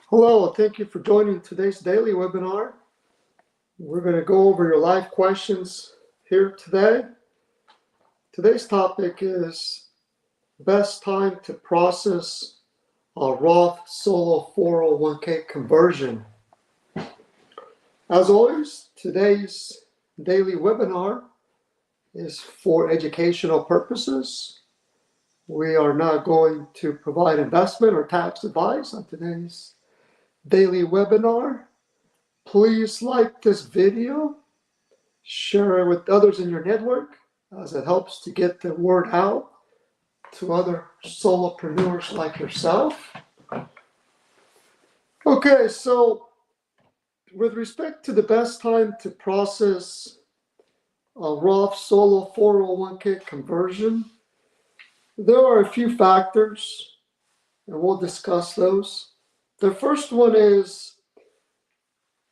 Hello, thank you for joining today's daily webinar. We're going to go over your live questions here today. Today's topic is best time to process a Roth Solo 401k conversion. As always, today's daily webinar is for educational purposes. We are not going to provide investment or tax advice on today's daily webinar. Please like this video, share it with others in your network as it helps to get the word out to other solopreneurs like yourself. Okay, so with respect to the best time to process a Roth Solo 401k conversion, there are a few factors and we'll discuss those. The first one is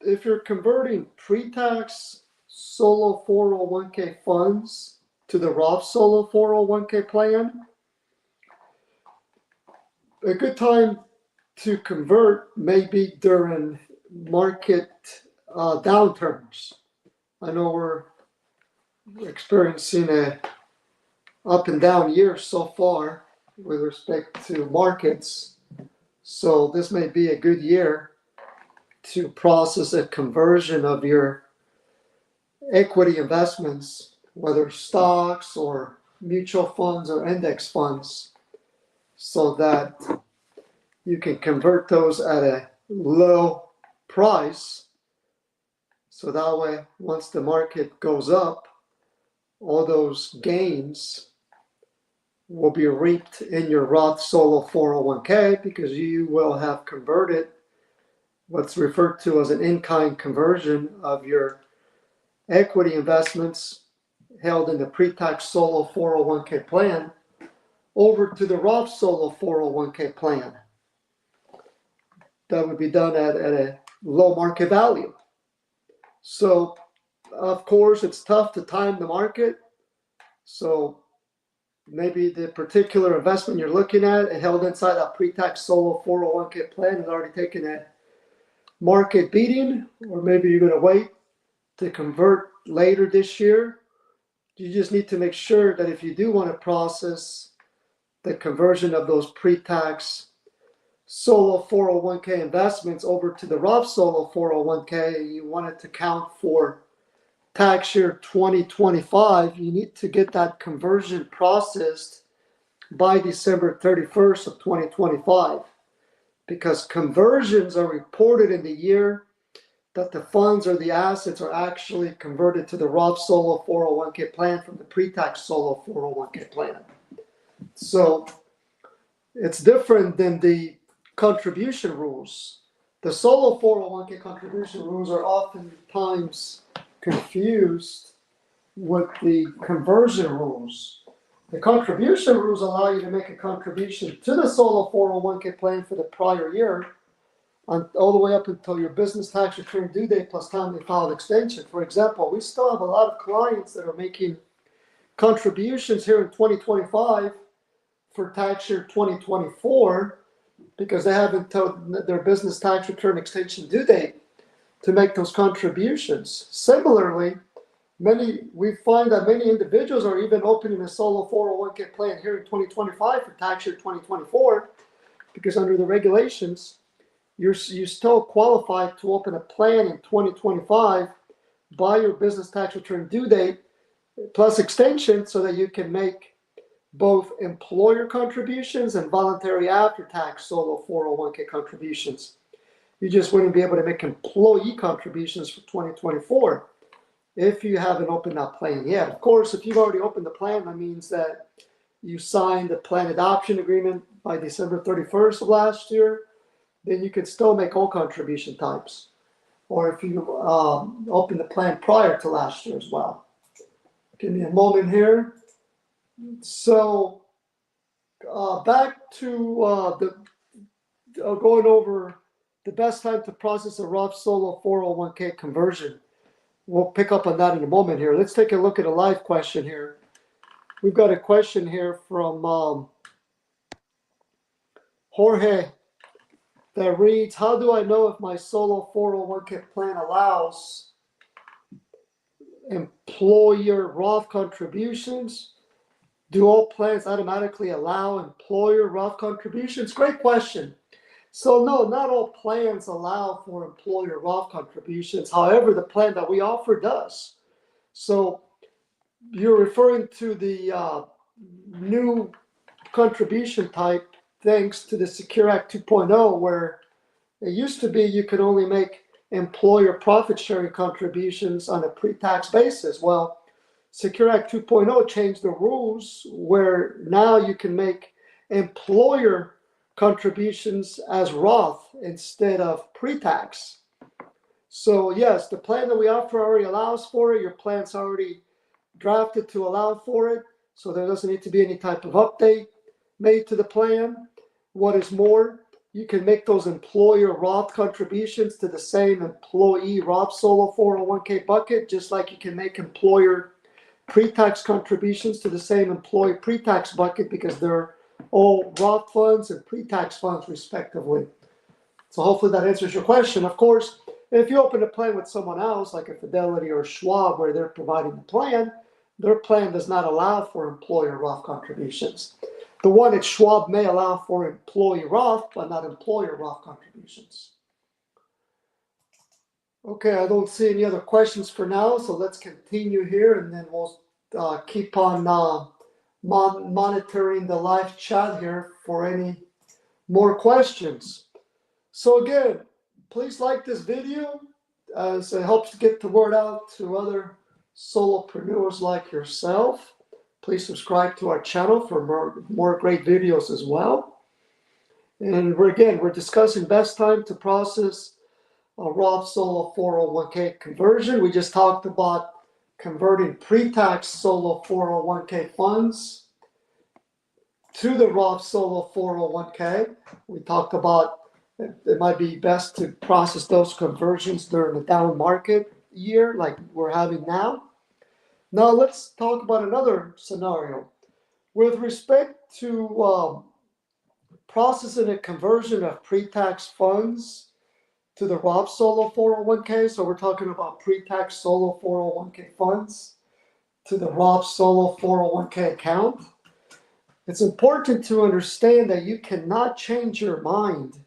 if you're converting pre-tax Solo 401k funds to the Roth Solo 401k plan, a good time to convert may be during market downturns. I know we're experiencing a up and down year so far with respect to markets, so this may be a good year to process a conversion of your equity investments, whether stocks or mutual funds or index funds, so that you can convert those at a low price. So that way, once the market goes up, all those gains will be reaped in your Roth Solo 401k because you will have converted what's referred to as an in-kind conversion of your equity investments held in the pre-tax Solo 401k plan over to the Roth Solo 401k plan. That would be done at a low market value. So, of course, it's tough to time the market. So maybe the particular investment you're looking at held inside a pre-tax Solo 401k plan has already taken a market beating, or maybe you're going to wait to convert later this year. You just need to make sure that if you do want to process the conversion of those pre-tax Solo 401k investments over to the Roth Solo 401k, you want it to count for tax year 2025, you need to get that conversion processed by December 31st of 2025, because conversions are reported in the year that the funds or the assets are actually converted to the Roth Solo 401k plan from the pre-tax Solo 401k plan. So it's different than the contribution rules. The Solo 401k contribution rules are oftentimes confused with the conversion rules. The contribution rules allow you to make a contribution to the Solo 401k plan for the prior year, all the way up until your business tax return due date plus timely filed extension. For example, we still have a lot of clients that are making contributions here in 2025 for tax year 2024 because they haven't told their business tax return extension due date to make those contributions. Similarly, we find that many individuals are even opening a Solo 401k plan here in 2025 for tax year 2024 because under the regulations, you still qualify to open a plan in 2025 by your business tax return due date plus extension so that you can make both employer contributions and voluntary after-tax Solo 401k contributions. You just wouldn't be able to make employee contributions for 2024 if you haven't opened that plan yet. Of course, if you've already opened the plan, that means that you signed the plan adoption agreement by December 31st of last year, then you can still make all contribution types. Or if you opened the plan prior to last year as well. Give me a moment here. So back to going over the best time to process a Roth Solo 401k conversion. We'll pick up on that in a moment here. Let's take a look at a live question here. We've got a question here from Jorge that reads, how do I know if my solo 401k plan allows employer Roth contributions? Do all plans automatically allow employer Roth contributions? Great question. So no, not all plans allow for employer Roth contributions. However, the plan that we offer does. So you're referring to the new contribution type thanks to the Secure Act 2.0, where it used to be you could only make employer profit sharing contributions on a pre-tax basis. Well, Secure Act 2.0 changed the rules where now you can make employer contributions as Roth instead of pre-tax. So yes, the plan that we offer already allows for it. Your plan's already drafted to allow for it. So there doesn't need to be any type of update made to the plan. What is more, you can make those employer Roth contributions to the same employee Roth solo 401k bucket, just like you can make employer pre-tax contributions to the same employee pre-tax bucket, because they're all Roth funds and pre-tax funds respectively. So hopefully that answers your question. Of course, if you open a plan with someone else, like a Fidelity or Schwab, where they're providing the plan, their plan does not allow for employer Roth contributions. The one at Schwab may allow for employee Roth, but not employer Roth contributions. Okay, I don't see any other questions for now, so let's continue here, and then we'll keep on monitoring the live chat here for any more questions. So again, please like this video as it helps to get the word out to other solopreneurs like yourself. Please subscribe to our channel for more great videos as well. And we're discussing best time to process a Roth solo 401k conversion. We just talked about converting pre-tax solo 401k funds to the Roth solo 401k. We talked about it might be best to process those conversions during a down market year like we're having now. Now let's talk about another scenario. With respect to processing a conversion of pre-tax funds to the Roth solo 401k, so we're talking about pre-tax solo 401k funds to the Roth solo 401k account. It's important to understand that you cannot change your mind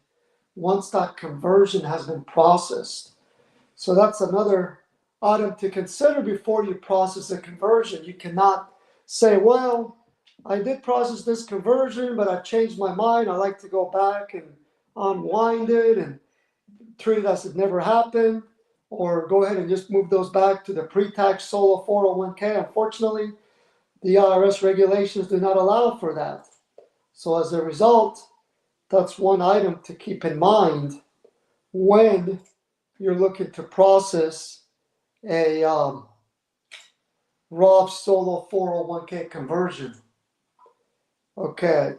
once that conversion has been processed. So that's another item to consider before you process a conversion. You cannot say, well, I did process this conversion, but I changed my mind. I like to go back and unwind it and treat it as it never happened, or go ahead and just move those back to the pre-tax solo 401k. Unfortunately, the IRS regulations do not allow for that. So as a result, that's one item to keep in mind when you're looking to process a Roth solo 401k conversion. Okay,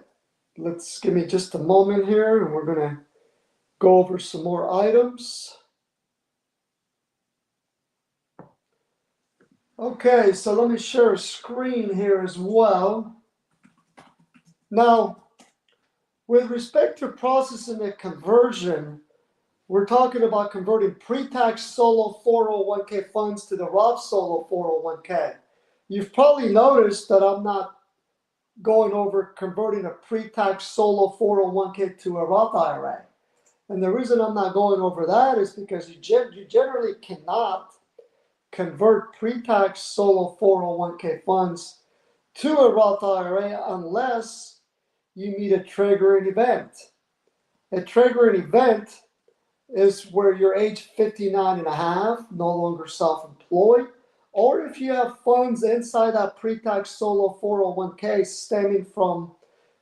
let's give me just a moment here, and we're going to go over some more items. Okay, so let me share a screen here as well. Now, with respect to processing a conversion, we're talking about converting pre-tax solo 401k funds to the Roth solo 401k. You've probably noticed that I'm not going over converting a pre-tax solo 401k to a Roth IRA. And the reason I'm not going over that is because you generally cannot convert pre-tax solo 401k funds to a Roth IRA unless you meet a triggering event. A triggering event is where you're age 59 and a half, no longer self-employed, or if you have funds inside that pre-tax solo 401k stemming from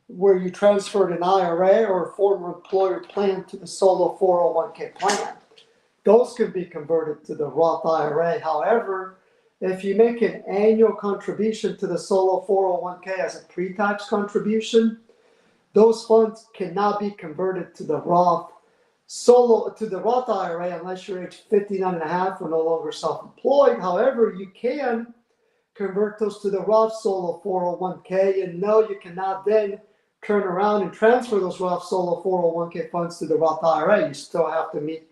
where you transferred an IRA or a former employer plan to the solo 401k plan. Those can be converted to the Roth IRA. However, if you make an annual contribution to the solo 401k as a pre-tax contribution, those funds cannot be converted to the Roth IRA unless you're age 59 and a half or no longer self-employed. However, you can convert those to the Roth solo 401k, and no, you cannot then turn around and transfer those Roth solo 401k funds to the Roth IRA. You still have to meet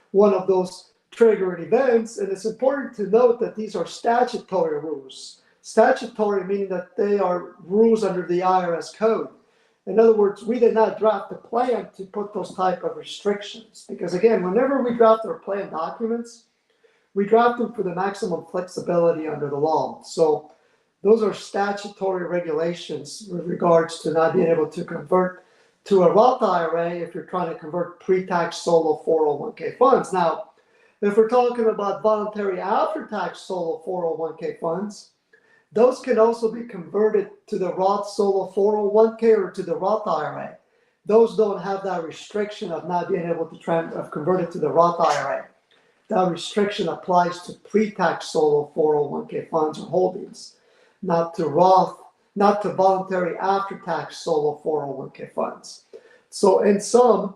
one of those triggering events. And it's important to note that these are statutory rules. Statutory meaning that they are rules under the IRS code. In other words, we did not draft the plan to put those type of restrictions. Because again, whenever we draft our plan documents, we draft them for the maximum flexibility under the law. So those are statutory regulations with regards to not being able to convert to a Roth IRA if you're trying to convert pre-tax solo 401k funds. Now, if we're talking about voluntary after-tax solo 401k funds, those can also be converted to the Roth solo 401k or to the Roth IRA. Those don't have that restriction of not being able to convert it to the Roth IRA. That restriction applies to pre-tax solo 401k funds or holdings, not to voluntary after-tax solo 401k funds. So in sum,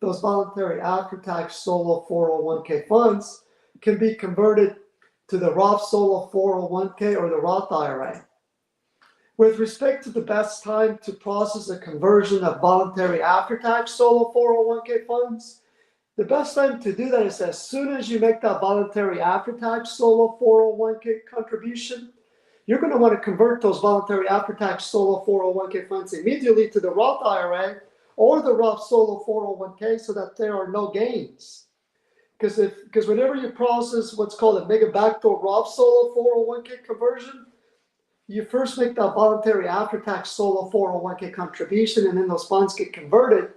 those voluntary after-tax solo 401k funds can be converted to the Roth solo 401k or the Roth IRA. With respect to the best time to process a conversion of voluntary after-tax solo 401k funds, the best time to do that is as soon as you make that voluntary after-tax solo 401k contribution. You're going to want to convert those voluntary after-tax solo 401k funds immediately to the Roth IRA or the Roth solo 401k so that there are no gains. Because whenever you process what's called a mega backdoor Roth solo 401k conversion, you first make that voluntary after-tax solo 401k contribution, and then those funds get converted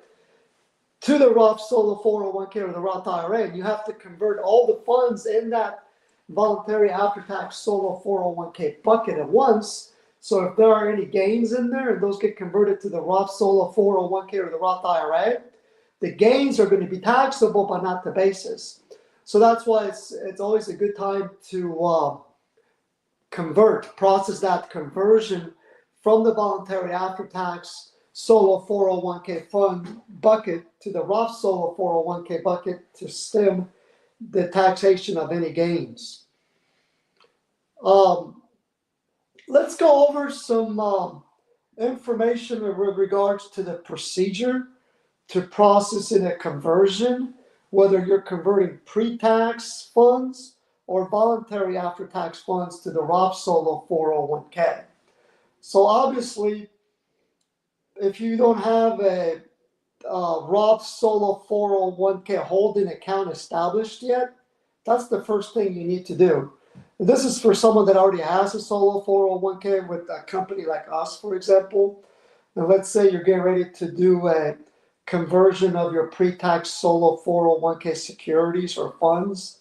to the Roth solo 401k or the Roth IRA, and you have to convert all the funds in that voluntary after-tax solo 401k bucket at once. So if there are any gains in there and those get converted to the Roth solo 401k or the Roth IRA, the gains are going to be taxable but not the basis. So that's why it's always a good time to process that conversion from the voluntary after-tax solo 401k fund bucket to the Roth solo 401k bucket to stem the taxation of any gains. Let's go over some information with regards to the procedure to processing a conversion, whether you're converting pre-tax funds or voluntary after-tax funds to the Roth solo 401k. So obviously, if you don't have a Roth solo 401k holding account established yet, that's the first thing you need to do. And this is for someone that already has a solo 401k with a company like us, for example. And let's say you're getting ready to do a conversion of your pre-tax solo 401k securities or funds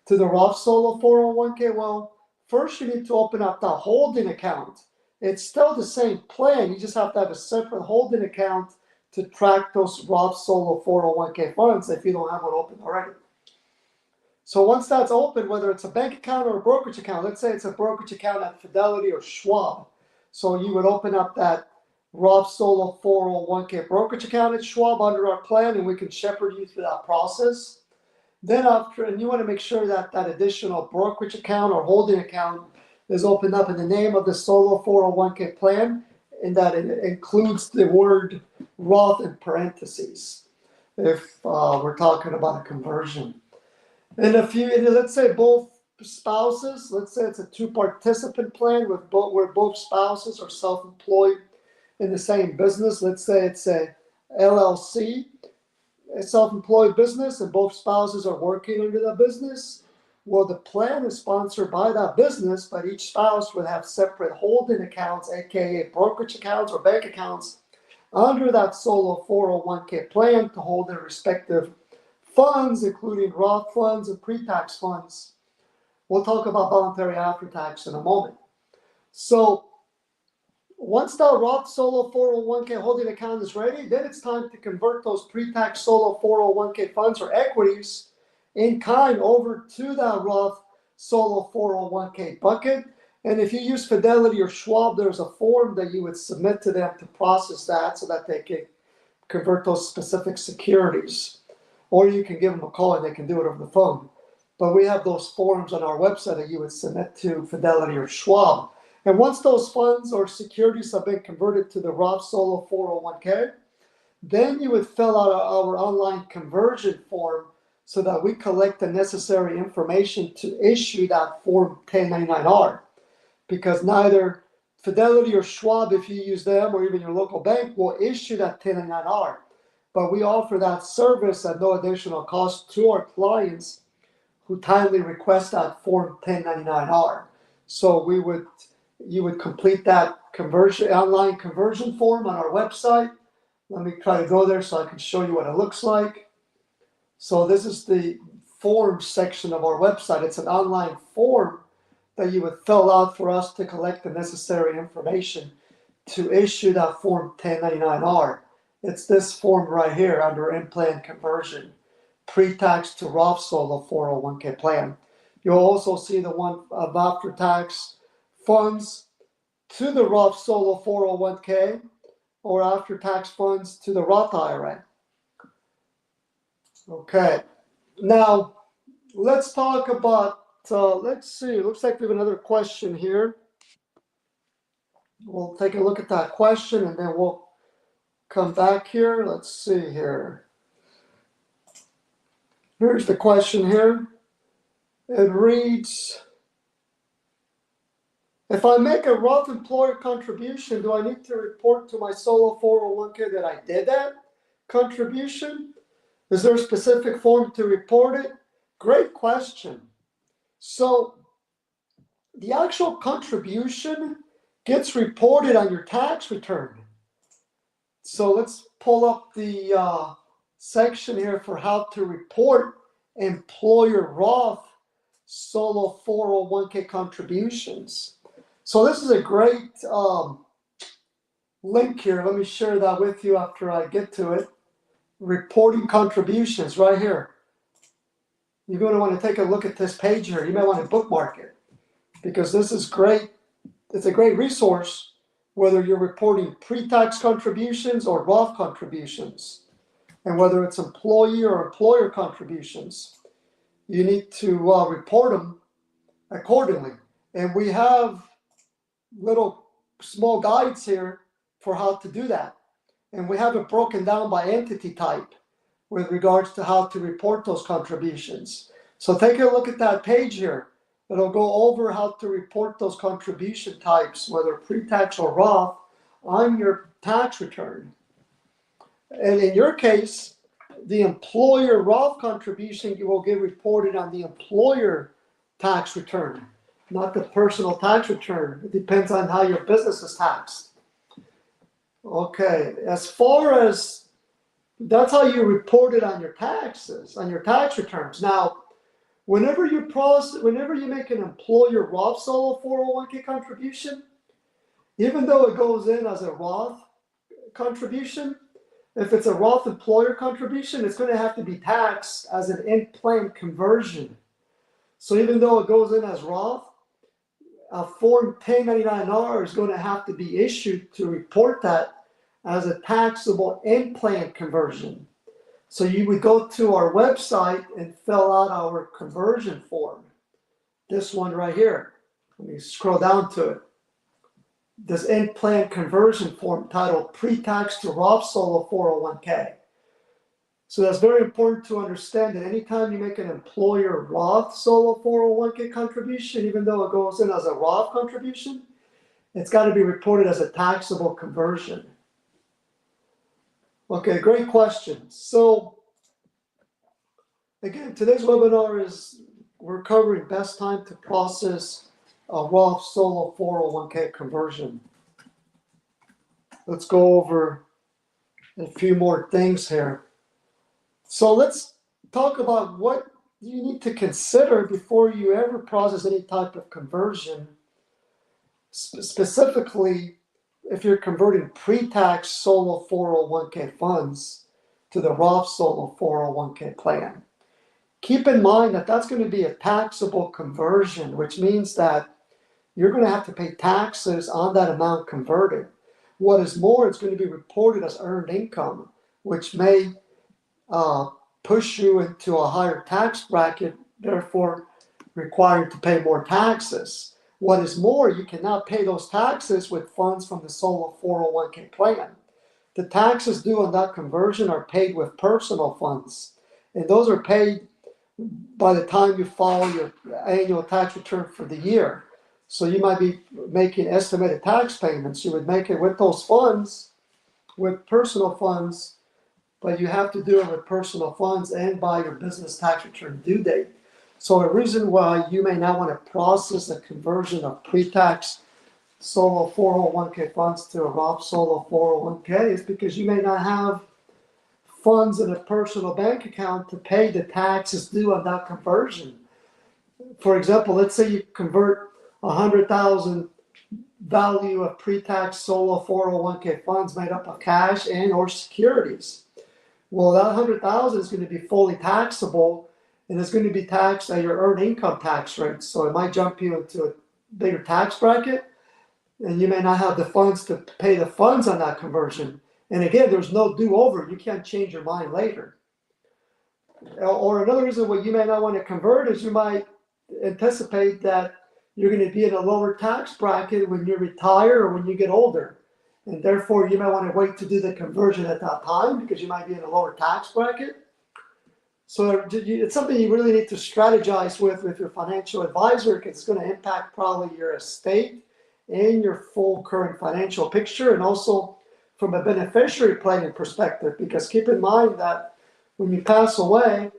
to the Roth solo 401k. Well, first you need to open up the holding account. It's still the same plan. You just have to have a separate holding account to track those Roth solo 401k funds if you don't have one open already. So once that's open, whether it's a bank account or a brokerage account, let's say it's a brokerage account at Fidelity or Schwab. So you would open up that Roth solo 401k brokerage account at Schwab under our plan, and we can shepherd you through that process. Then and you want to make sure that that additional brokerage account or holding account is opened up in the name of the solo 401k plan, and that it includes the word Roth in parentheses if we're talking about a conversion. And let's say both spouses, let's say it's a two-participant plan where both spouses are self-employed in the same business. Let's say it's a LLC, a self-employed business, and both spouses are working under that business. Well, the plan is sponsored by that business, but each spouse would have separate holding accounts, aka brokerage accounts or bank accounts, under that solo 401k plan to hold their respective funds, including Roth funds and pre-tax funds. We'll talk about voluntary after-tax in a moment. So once the Roth solo 401k holding account is ready, then it's time to convert those pre-tax solo 401k funds or equities in kind over to that Roth solo 401k bucket. And if you use Fidelity or Schwab, there's a form that you would submit to them to process that so that they can convert those specific securities. Or you can give them a call and they can do it over the phone. But we have those forms on our website that you would submit to Fidelity or Schwab. And once those funds or securities have been converted to the Roth Solo 401k, then you would fill out our online conversion form so that we collect the necessary information to issue that Form 1099-R. Because neither Fidelity or Schwab, if you use them, or even your local bank, will issue that 1099-R. But we offer that service at no additional cost to our clients who timely request that Form 1099-R. So you would complete that online conversion form on our website. Let me try to go there so I can show you what it looks like. So this is the forms section of our website. It's an online form that you would fill out for us to collect the necessary information to issue that Form 1099-R. It's this form right here under in-plan conversion, pre-tax to Roth Solo 401k plan. You'll also see the one of after-tax funds to the Roth Solo 401k or after-tax funds to the Roth IRA. Okay, now let's talk about, let's see, looks like we have another question here. We'll take a look at that question and then we'll come back here. Let's see here. Here's the question here. It reads, if I make a Roth employer contribution, do I need to report to my solo 401k that I did that contribution? Is there a specific form to report it? Great question. So the actual contribution gets reported on your tax return. So let's pull up the section here for how to report employer Roth solo 401k contributions. So this is a great link here. Let me share that with you after I get to it. Reporting contributions right here. You're going to want to take a look at this page here. You might want to bookmark it because this is great. It's a great resource whether you're reporting pre-tax contributions or Roth contributions. And whether it's employee or employer contributions, you need to report them accordingly. And we have little small guides here for how to do that. And we have it broken down by entity type with regards to how to report those contributions. So take a look at that page here. It'll go over how to report those contribution types, whether pre-tax or Roth, on your tax return. And in your case, the employer Roth contribution you will get reported on the employer tax return, not the personal tax return. It depends on how your business is taxed. Okay, as far as that's how you report it on your taxes, on your tax returns. Now, whenever you make an employer Roth solo 401k contribution, even though it goes in as a Roth contribution, if it's a Roth employer contribution, it's going to have to be taxed as an in-plan conversion. So even though it goes in as Roth, a Form 1099-R is going to have to be issued to report that as a taxable in-plan conversion. So you would go to our website and fill out our conversion form. This one right here. Let me scroll down to it. This in-plan conversion form titled Pre-Tax to Roth Solo 401k. So that's very important to understand that anytime you make an employer Roth Solo 401k contribution, even though it goes in as a Roth contribution, it's got to be reported as a taxable conversion. Okay, great question. So again, today's webinar is we're covering best time to process a Roth Solo 401k conversion. Let's go over a few more things here. So let's talk about what you need to consider before you ever process any type of conversion. Specifically, if you're converting pre-tax solo 401k funds to the Roth Solo 401k plan. Keep in mind that that's going to be a taxable conversion, which means that you're going to have to pay taxes on that amount converted. What is more, it's going to be reported as earned income, which may push you into a higher tax bracket, therefore requiring to pay more taxes. What is more, you cannot pay those taxes with funds from the solo 401k plan. The taxes due on that conversion are paid with personal funds, and those are paid by the time you file your annual tax return for the year. So you might be making estimated tax payments. You would make it with those funds, with personal funds, but you have to do it with personal funds and by your business tax return due date. So a reason why you may not want to process a conversion of pre-tax solo 401k funds to a Roth solo 401k is because you may not have funds in a personal bank account to pay the taxes due on that conversion. For example, let's say you convert 100,000 value of pre-tax solo 401k funds made up of cash and or securities. Well, that 100,000 is going to be fully taxable, and it's going to be taxed at your earned income tax rate. So it might jump you into a bigger tax bracket, and you may not have the funds to pay the funds on that conversion. And again, there's no do-over. You can't change your mind later. Or another reason why you may not want to convert is you might anticipate that you're going to be in a lower tax bracket when you retire or when you get older. And therefore, you might want to wait to do the conversion at that time because you might be in a lower tax bracket. So it's something you really need to strategize with your financial advisor because it's going to impact probably your estate and your full current financial picture, and also from a beneficiary planning perspective, because keep in mind that when you pass away,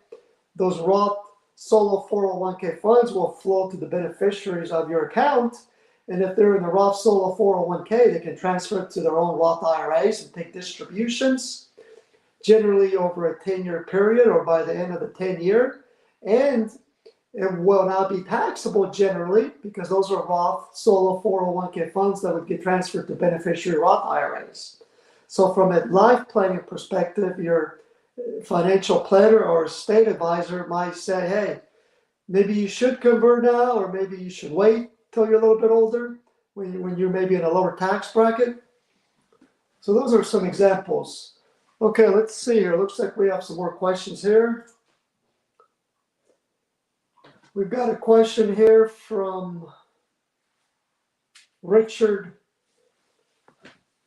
those Roth solo 401k funds will flow to the beneficiaries of your account. And if they're in the Roth solo 401k, they can transfer it to their own Roth IRAs and take distributions, generally over a 10-year period or by the end of the 10-year. And it will not be taxable generally because those are Roth solo 401k funds that would get transferred to beneficiary Roth IRAs. So from a life planning perspective, your financial planner or estate advisor might say, hey, maybe you should convert now, or maybe you should wait till you're a little bit older when you're maybe in a lower tax bracket. So those are some examples. Okay, let's see here. Looks like we have some more questions here. We've got a question here from Richard.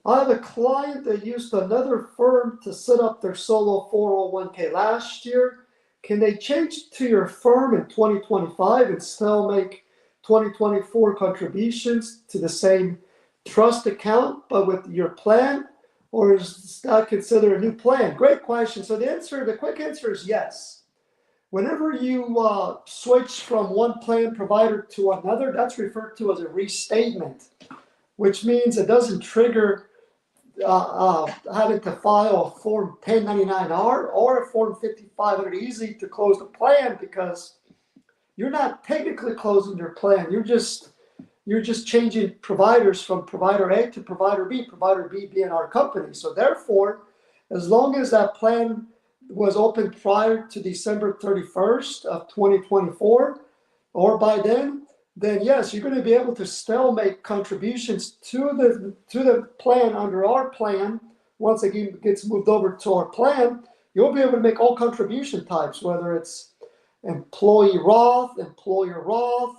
I have a client that used another firm to set up their solo 401k last year. Can they change to your firm in 2025 and still make 2024 contributions to the same trust account, but with your plan? Or is that considered a new plan? Great question. So the quick answer is yes. Whenever you switch from one plan provider to another, that's referred to as a restatement, which means it doesn't trigger having to file a Form 1099-R or a Form 5500 easy to close the plan, because you're not technically closing your plan. You're just changing providers from provider A to provider B being our company. So therefore, as long as that plan was open prior to December 31st of 2024, or by then yes, you're going to be able to still make contributions to the plan under our plan. Once it gets moved over to our plan, you'll be able to make all contribution types, whether it's employee Roth, employer Roth,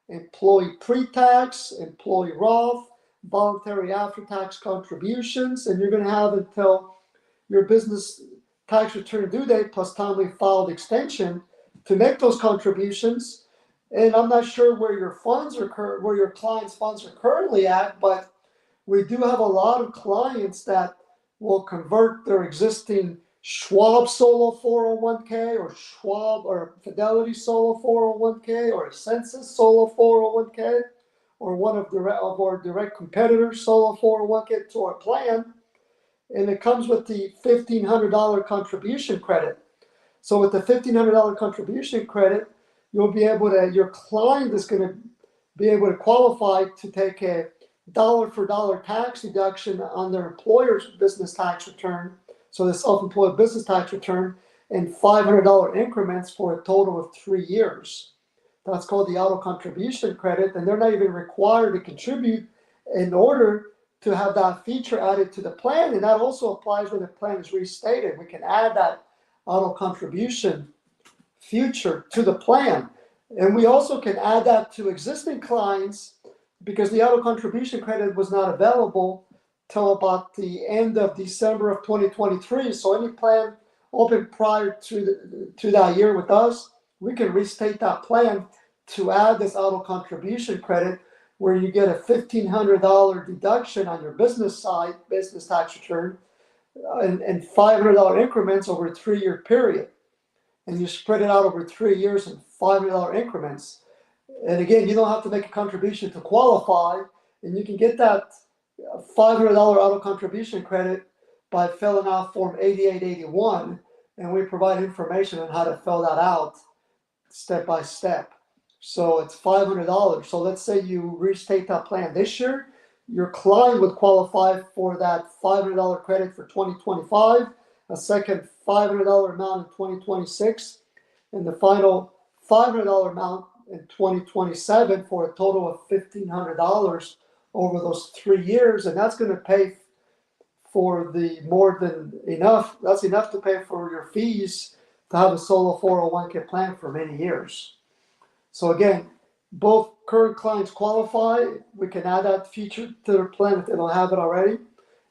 employee pre-tax, employee Roth, voluntary after-tax contributions, and you're going to have until your business tax return due date plus timely filed extension to make those contributions. And I'm not sure where your clients' funds are currently at, but we do have a lot of clients that will convert their existing Schwab solo 401k or Schwab or Fidelity solo 401k or a Census solo 401k or one of our direct competitors solo 401k to our plan, and it comes with the $1,500 contribution credit. So with the $1,500 contribution credit, your client is going to be able to qualify to take a dollar-for-dollar tax deduction on their employer's business tax return, so the self-employed business tax return, in $500 increments for a total of 3 years. That's called the auto contribution credit, and they're not even required to contribute in order to have that feature added to the plan, and that also applies when the plan is restated. We can add that auto contribution feature to the plan. And we also can add that to existing clients because the auto contribution credit was not available till about the end of December of 2023. So any plan open prior to that year with us, we can restate that plan to add this auto contribution credit, where you get a $1,500 deduction on your business side, business tax return, and $500 increments over a 3-year period. And you spread it out over 3 years in $500 increments. And again, you don't have to make a contribution to qualify, and you can get that $500 auto contribution credit by filling out Form 8881, and we provide information on how to fill that out step by step. So it's $500. So let's say you restate that plan this year, your client would qualify for that $500 credit for 2025, a second $500 amount in 2026, and the final $500 amount in 2027, for a total of $1,500 over those 3 years. And that's going to pay for the more than enough. That's enough to pay for your fees to have a solo 401k plan for many years. So again, both current clients qualify. We can add that feature to their plan if they don't have it already.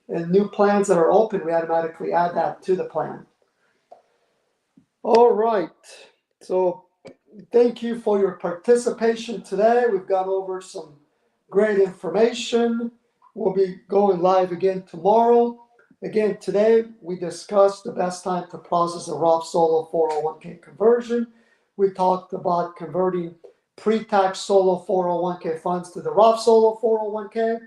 And new plans that are open, we automatically add that to the plan. All right. So thank you for your participation today. We've gone over some great information. We'll be going live again tomorrow. Again, today we discussed the best time to process a Roth Solo 401k conversion. We talked about converting pre-tax solo 401k funds to the Roth Solo 401k.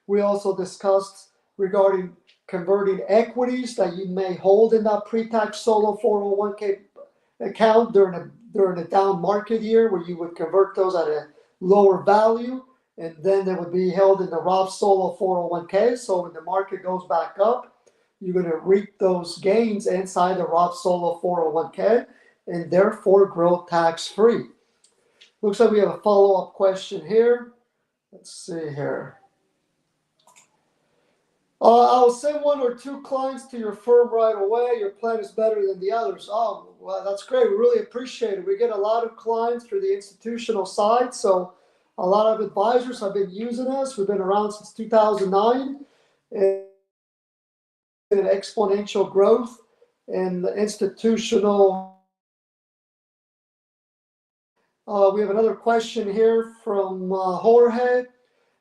We also discussed regarding converting equities that you may hold in that pre-tax solo 401k account during a down market year, where you would convert those at a lower value, and then they would be held in the Roth Solo 401k. So when the market goes back up, you're going to reap those gains inside the Roth Solo 401k, and therefore grow tax-free. Looks like we have a follow-up question here. Let's see here. I'll send 1 or 2 clients to your firm right away. Your plan is better than the others. Oh, well, that's great. We really appreciate it. We get a lot of clients through the institutional side. So a lot of advisors have been using us. We've been around since 2009. And an exponential growth in the institutional. We have another question here from Jorge.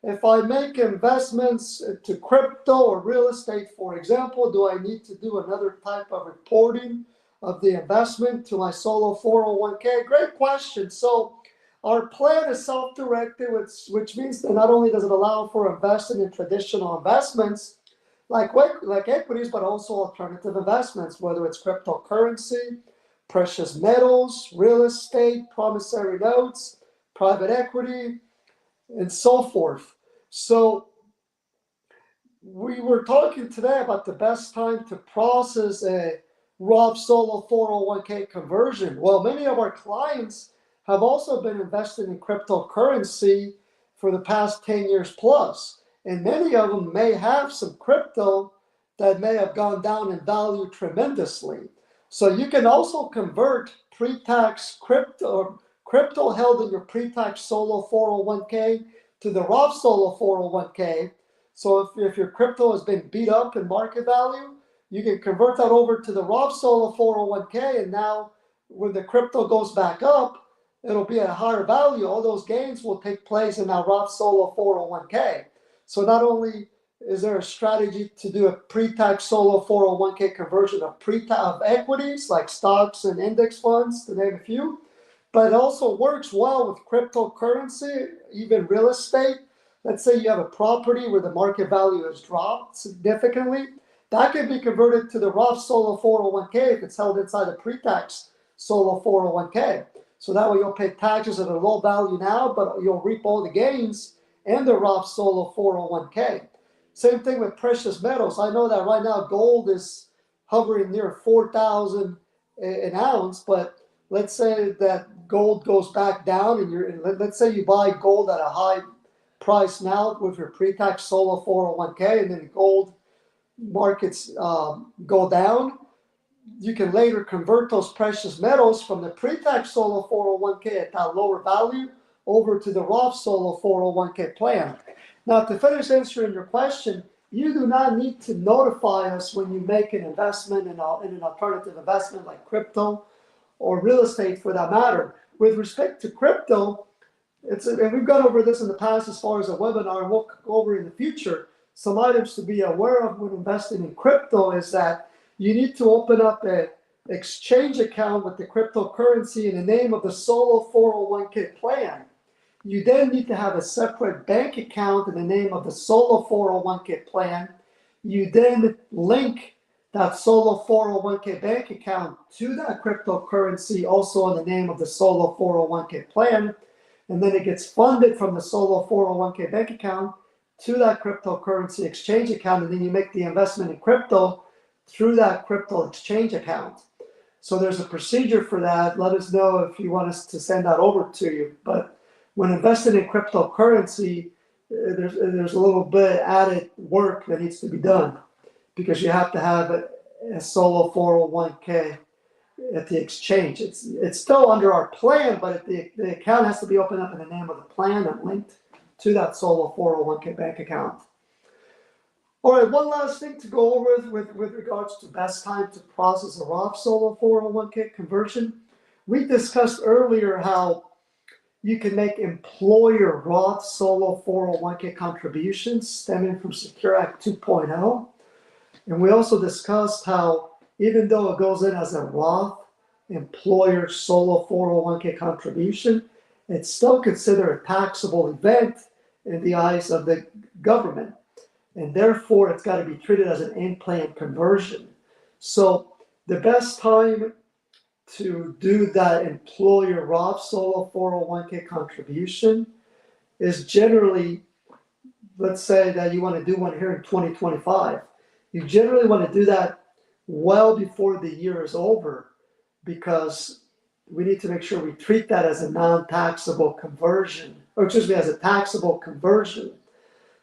If I make investments to crypto or real estate, for example, do I need to do another type of reporting of the investment to my solo 401k? Great question. So our plan is self-directed, which means that not only does it allow for investing in traditional investments like equities, but also alternative investments, whether it's cryptocurrency, precious metals, real estate, promissory notes, private equity, and so forth. So we were talking today about the best time to process a Roth Solo 401k conversion. Well, many of our clients have also been investing in cryptocurrency for the past 10 years plus. And many of them may have some crypto that may have gone down in value tremendously. So you can also convert pre-tax crypto held in your pre-tax solo 401k to the Roth Solo 401k. So if your crypto has been beat up in market value, you can convert that over to the Roth Solo 401k, and now when the crypto goes back up, it'll be at a higher value. All those gains will take place in that Roth Solo 401k. So not only is there a strategy to do a pre-tax solo 401k conversion of equities like stocks and index funds, to name a few, but it also works well with cryptocurrency, even real estate. Let's say you have a property where the market value has dropped significantly. That can be converted to the Roth Solo 401k if it's held inside a pre-tax solo 401k. So that way you'll pay taxes at a low value now, but you'll reap all the gains in the Roth Solo 401k. Same thing with precious metals. I know that right now gold is hovering near 4,000 an ounce, but let's say that gold goes back down, and let's say you buy gold at a high price now with your pre-tax solo 401k, and then gold markets go down. You can later convert those precious metals from the pre-tax solo 401k at that lower value over to the Roth Solo 401k plan. Now, to finish answering your question, you do not need to notify us when you make an investment in an alternative investment like crypto or real estate for that matter. With respect to crypto, and we've gone over this in the past as far as a webinar, and we'll go over in the future. Some items to be aware of when investing in crypto is that you need to open up an exchange account with the cryptocurrency in the name of the solo 401k plan. You then need to have a separate bank account in the name of the solo 401k plan. You then link that solo 401k bank account to that cryptocurrency also in the name of the solo 401k plan. And then it gets funded from the solo 401k bank account to that cryptocurrency exchange account. And then you make the investment in crypto through that crypto exchange account. So there's a procedure for that. Let us know if you want us to send that over to you. But when investing in cryptocurrency, there's a little bit added work that needs to be done because you have to have a solo 401k at the exchange. It's still under our plan, but the account has to be opened up in the name of the plan and linked to that solo 401k bank account. All right, one last thing to go over with regards to best time to process a Roth solo 401k conversion. We discussed earlier how you can make employer Roth solo 401k contributions stemming from Secure Act 2.0. And we also discussed how even though it goes in as a Roth employer solo 401k contribution, it's still considered a taxable event in the eyes of the government. And therefore, it's got to be treated as an in-plan conversion. So the best time to do that employer Roth solo 401k contribution is generally, let's say that you want to do one here in 2025. You generally want to do that well before the year is over because we need to make sure we treat that as a non-taxable conversion, or excuse me, as a taxable conversion.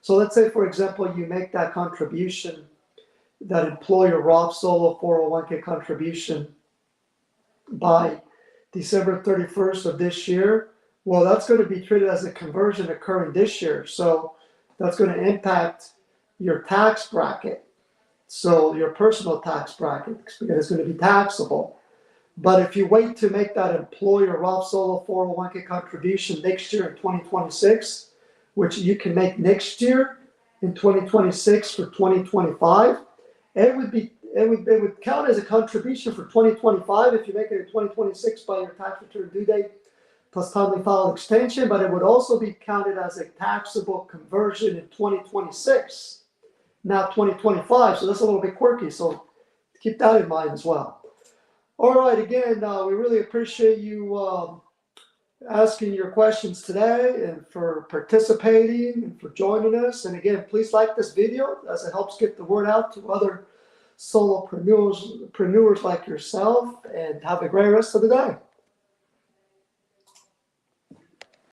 So let's say, for example, you make that contribution, that employer Roth solo 401k contribution by December 31st of this year. Well, that's going to be treated as a conversion occurring this year. So that's going to impact your tax bracket. So your personal tax bracket, because it's going to be taxable. But if you wait to make that employer Roth solo 401k contribution next year in 2026, which you can make next year in 2026 for 2025, it would count as a contribution for 2025 if you make it in 2026 by your tax return due date plus timely filed extension, but it would also be counted as a taxable conversion in 2026, not 2025. So that's a little bit quirky. So keep that in mind as well. All right, again, we really appreciate you asking your questions today and for participating and for joining us. And again, please like this video as it helps get the word out to other solopreneurs like yourself, and have a great rest of the day.